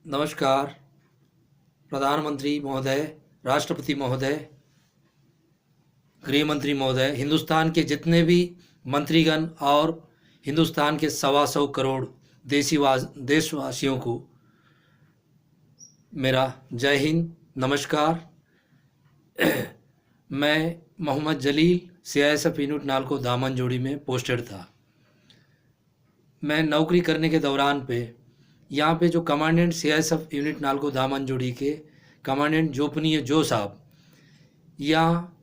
नमस्कार। प्रधानमंत्री महोदय, राष्ट्रपति महोदय, गृह मंत्री महोदय, हिंदुस्तान के जितने भी मंत्रीगण और हिंदुस्तान के 125 करोड़ देशवासियों को मेरा जय हिंद, नमस्कार। मैं मोहम्मद जलील CISF यूनिट नालको दामनजोड़ी में पोस्टेड था। मैं नौकरी करने के दौरान पे यहाँ पे जो commandant CISF unit NALCO Damanjodi के कमांडेंट जोपनीय जो साहब यहाँ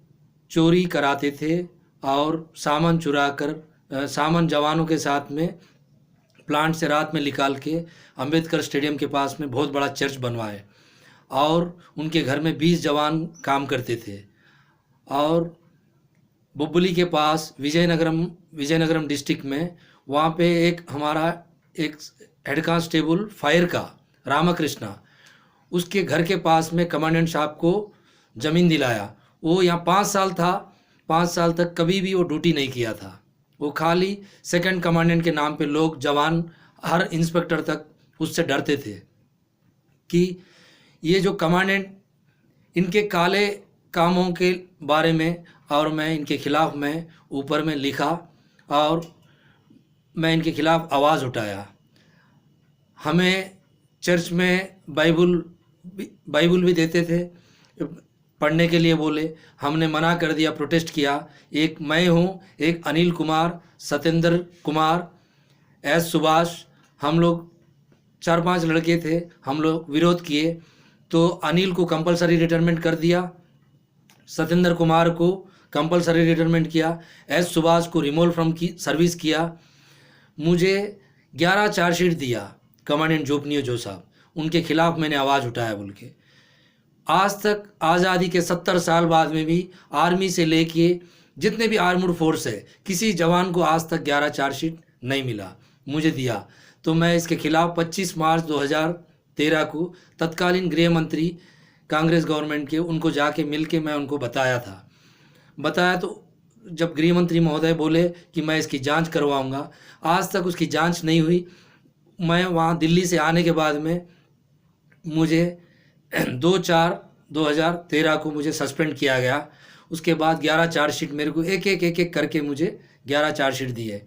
चोरी कराते थे और सामान चुरा कर सामान जवानों के साथ में प्लांट से रात में निकाल के अंबेडकर स्टेडियम के पास में बहुत बड़ा चर्च बनवाए और उनके घर में 20 जवान काम करते थे। और बुब्बली के पास विजयनगरम डिस्ट्रिक्ट में वहाँ पे एक हमारा एक हेड कांस्टेबल फायर का रामकृष्णा, उसके घर के पास में कमांडेंट साहब को ज़मीन दिलाया। वो यहाँ 5 साल था, 5 साल तक कभी भी वो ड्यूटी नहीं किया था। वो खाली सेकंड कमांडेंट के नाम पे लोग जवान हर इंस्पेक्टर तक उससे डरते थे कि ये जो कमांडेंट इनके काले कामों के बारे में, और मैं इनके खिलाफ़ मैं ऊपर में लिखा और मैं इनके खिलाफ़ आवाज़ उठाया। हमें चर्च में बाइबल भी देते थे पढ़ने के लिए, बोले, हमने मना कर दिया, प्रोटेस्ट किया। एक मैं हूँ, एक अनिल कुमार, सत्येंद्र कुमार, सुभाष, हम लोग 4-5 लड़के थे, हम लोग विरोध किए। तो अनिल को कंपलसरी रिटायरमेंट कर दिया, सत्येंद्र कुमार को कंपलसरी रिटायरमेंट किया, सुभाष को रिमूवल फ्रॉम की सर्विस किया। मुझे 11 चार्जशीट दिया कमांडेंट जोपनीय जो साहब, उनके खिलाफ़ मैंने आवाज़ उठाया बोल के। आज तक आज़ादी के 70 साल बाद में भी आर्मी से लेके जितने भी आर्म्ड फोर्स है, किसी जवान को आज तक 11 चार्जशीट नहीं मिला, मुझे दिया। तो मैं इसके खिलाफ़ 25 मार्च 2013 को तत्कालीन गृह मंत्री कांग्रेस गवर्नमेंट के उनको जाके मिल के मैं उनको बताया तो जब गृह मंत्री महोदय बोले कि मैं इसकी जांच करवाऊंगा, आज तक उसकी जांच नहीं हुई। मैं वहाँ दिल्ली से आने के बाद में मुझे 2/4/2013 को मुझे सस्पेंड किया गया। उसके बाद 11 चार्जशीट मेरे को एक करके मुझे 11 चार्जशीट दिए।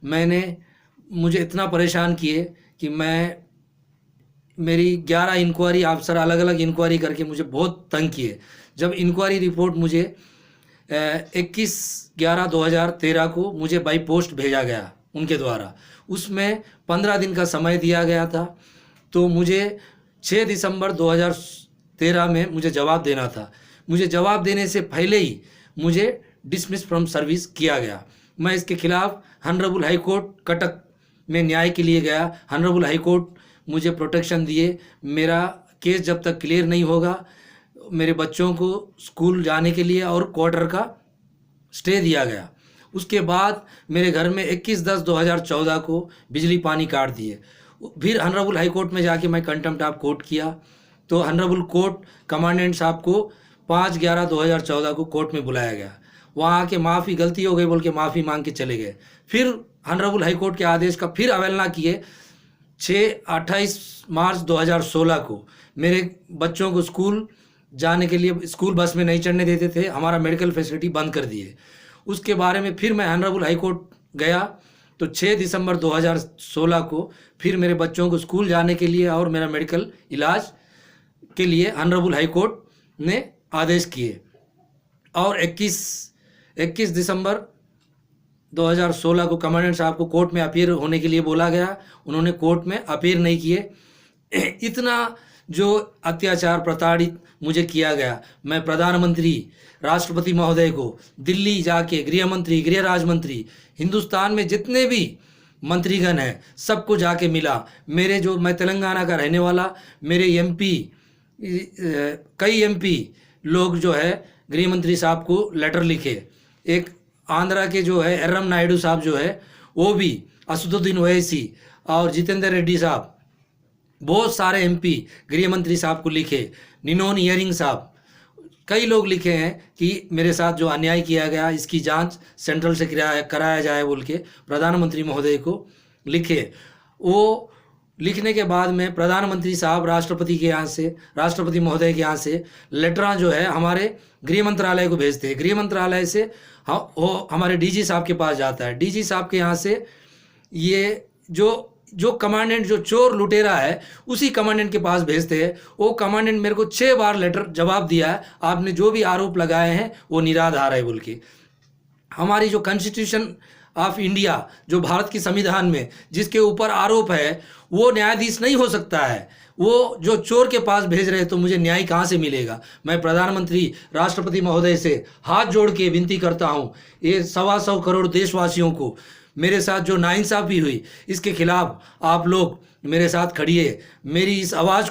मुझे इतना परेशान किए कि मेरी 11 इंक्वायरी अफसर अलग अलग इंक्वायरी करके मुझे बहुत तंग किए। जब इंक्वायरी रिपोर्ट मुझे 21/11/2013 को मुझे बाई पोस्ट भेजा गया उनके द्वारा, उसमें 15 दिन का समय दिया गया था। तो मुझे 6 दिसंबर 2013 में मुझे जवाब देना था। मुझे जवाब देने से पहले ही मुझे डिसमिस फ्रॉम सर्विस किया गया। मैं इसके खिलाफ़ हॉनरेबल हाई कोर्ट कटक में न्याय के लिए गया। हॉनरेबल हाई कोर्ट मुझे प्रोटेक्शन दिए। मेरा केस जब तक क्लियर नहीं होगा, मेरे बच्चों को स्कूल जाने के लिए और क्वार्टर का स्टे दिया गया। उसके बाद मेरे घर में 21/10/2014 को बिजली पानी काट दिए। फिर हॉनरेबल हाई कोर्ट में जाके मैं कंटेम्प्ट ऑफ कोर्ट किया। तो हॉनरेबल कोर्ट कमांडेंट साहब को 5/11/2014 को कोर्ट में बुलाया गया। वहाँ आके माफ़ी, गलती हो गई बोल के माफ़ी मांग के चले गए। फिर हॉनरेबल हाई कोर्ट के आदेश का फिर अवहेलना किए। 28 मार्च 2016 को मेरे बच्चों को स्कूल जाने के लिए स्कूल बस में नहीं चढ़ने देते थे, हमारा मेडिकल फैसिलिटी बंद कर दिए। उसके बारे में फिर मैं हॉनरेबल हाई कोर्ट गया। तो 6 दिसंबर 2016 को फिर मेरे बच्चों को स्कूल जाने के लिए और मेरा मेडिकल इलाज के लिए हॉनरेबल हाई कोर्ट ने आदेश किए। और 21 दिसंबर 2016 को कमांडेंट साहब को कोर्ट में अपीयर होने के लिए बोला गया। उन्होंने कोर्ट में अपीयर नहीं किए। इतना जो अत्याचार प्रताड़ित मुझे किया गया, मैं प्रधानमंत्री, राष्ट्रपति महोदय को दिल्ली जाके गृह मंत्री, गृह राज्य मंत्री, हिंदुस्तान में जितने भी मंत्रीगण हैं सबको जाके मिला। मैं तेलंगाना का रहने वाला, मेरे MP, कई MP लोग जो है गृह मंत्री साहब को लेटर लिखे। एक आंध्रा के जो है एर्रम नायडू साहब जो है वो भी, असदुद्दीन ओवैसी और जितेंद्र रेड्डी साहब, बहुत सारे MP गृह मंत्री साहब को लिखे। निनोन हियरिंग साहब, कई लोग लिखे हैं कि मेरे साथ जो अन्याय किया गया इसकी जांच सेंट्रल से कराया जाए बोल के प्रधानमंत्री महोदय को लिखे। वो लिखने के बाद में प्रधानमंत्री साहब राष्ट्रपति महोदय के यहाँ से लेटरां जो है हमारे गृह मंत्रालय को भेजते हैं। गृह मंत्रालय से वो हमारे डीजी साहब के पास जाता है। डीजी साहब के यहाँ से ये जो कमांडेंट जो चोर लुटेरा है उसी कमांडेंट के पास भेजते हैं। वो कमांडेंट मेरे को 6 बार लेटर जवाब दिया है, आपने जो भी आरोप लगाए हैं वो निराधार है बोल के। हमारी जो कॉन्स्टिट्यूशन ऑफ इंडिया, जो भारत की संविधान में जिसके ऊपर आरोप है, वो न्यायाधीश नहीं हो सकता है। वो जो चोर के पास भेज रहे तो मुझे न्याय कहाँ से मिलेगा। मैं प्रधानमंत्री राष्ट्रपति महोदय से हाथ जोड़ के विनती करता हूँ, ये 125 करोड़ देशवासियों को, मेरे साथ जो नाइंसाफ़ी हुई इसके खिलाफ आप लोग मेरे साथ खड़िए। मेरी इस आवाज़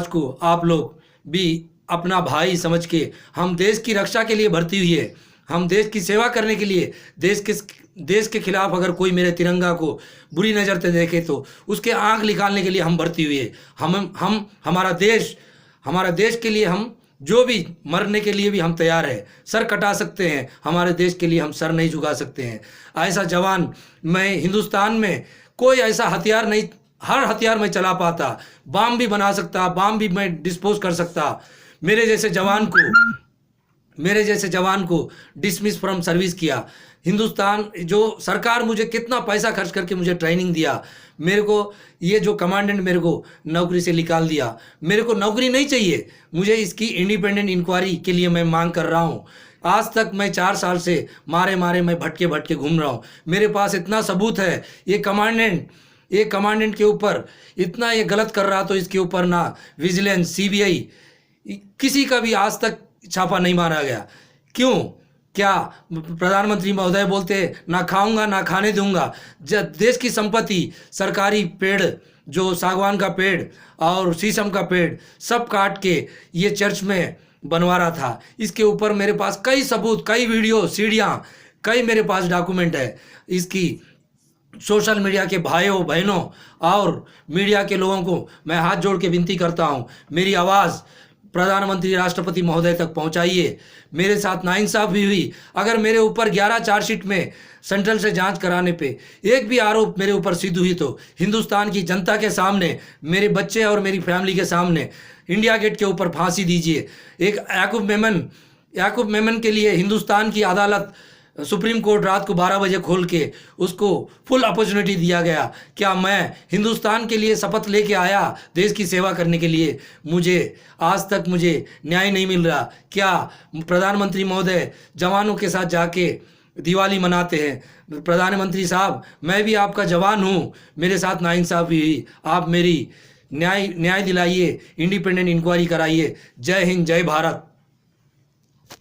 को आप लोग भी अपना भाई समझ के, हम देश की रक्षा के लिए भर्ती हुई है, हम देश की सेवा करने के लिए, देश के खिलाफ अगर कोई मेरे तिरंगा को बुरी नज़र से देखे तो उसके आंख निकालने के लिए हम भर्ती हुए। हम हमारा देश के लिए हम जो भी मरने के लिए भी हम तैयार है, सर कटा सकते हैं, हमारे देश के लिए हम सर नहीं झुका सकते हैं। ऐसा जवान मैं हिंदुस्तान में कोई ऐसा हथियार नहीं, हर हथियार मैं चला पाता, बम भी बना सकता, बम भी मैं डिस्पोज कर सकता। मेरे जैसे जवान को डिसमिस फ्रॉम सर्विस किया। हिंदुस्तान जो सरकार मुझे कितना पैसा खर्च करके मुझे ट्रेनिंग दिया, मेरे को ये जो कमांडेंट मेरे को नौकरी से निकाल दिया। मेरे को नौकरी नहीं चाहिए, मुझे इसकी इंडिपेंडेंट इंक्वायरी के लिए मैं मांग कर रहा हूँ। आज तक मैं 4 साल से मारे मैं भटके घूम रहा हूँ। मेरे पास इतना सबूत है। ये कमांडेंट के ऊपर इतना ये गलत कर रहा तो इसके ऊपर ना विजिलेंस, सीबीआई, किसी का भी आज तक छापा नहीं मारा गया। क्यों? क्या प्रधानमंत्री महोदय बोलते ना खाऊंगा ना खाने दूंगा। जब देश की संपत्ति, सरकारी पेड़, जो सागवान का पेड़ और शीशम का पेड़ सब काट के ये चर्च में बनवा रहा था। इसके ऊपर मेरे पास कई सबूत, कई वीडियो, सीडियाँ, कई मेरे पास डॉक्यूमेंट है। इसकी सोशल मीडिया के भाइयों बहनों और मीडिया के लोगों को मैं हाथ जोड़ के विनती करता हूँ, मेरी आवाज़ प्रधानमंत्री राष्ट्रपति महोदय तक पहुंचाइए। मेरे साथ नाइंसाफ़ी हुई। अगर मेरे ऊपर 11 चार्जशीट में सेंट्रल से जांच कराने पे एक भी आरोप मेरे ऊपर सिद्ध हुई तो हिंदुस्तान की जनता के सामने, मेरे बच्चे और मेरी फैमिली के सामने इंडिया गेट के ऊपर फांसी दीजिए। एक याकूब मेमन के लिए हिंदुस्तान की अदालत, सुप्रीम कोर्ट रात को 12 बजे खोल के उसको फुल अपॉर्चुनिटी दिया गया। क्या मैं हिंदुस्तान के लिए शपथ लेके आया देश की सेवा करने के लिए, आज तक मुझे न्याय नहीं मिल रहा। क्या प्रधानमंत्री महोदय जवानों के साथ जाके दिवाली मनाते हैं? प्रधानमंत्री साहब, मैं भी आपका जवान हूँ, मेरे साथ नाइंसाफ़ी हुई, आप मेरी न्याय दिलाइए, इंडिपेंडेंट इंक्वायरी कराइए। जय हिंद, जय भारत।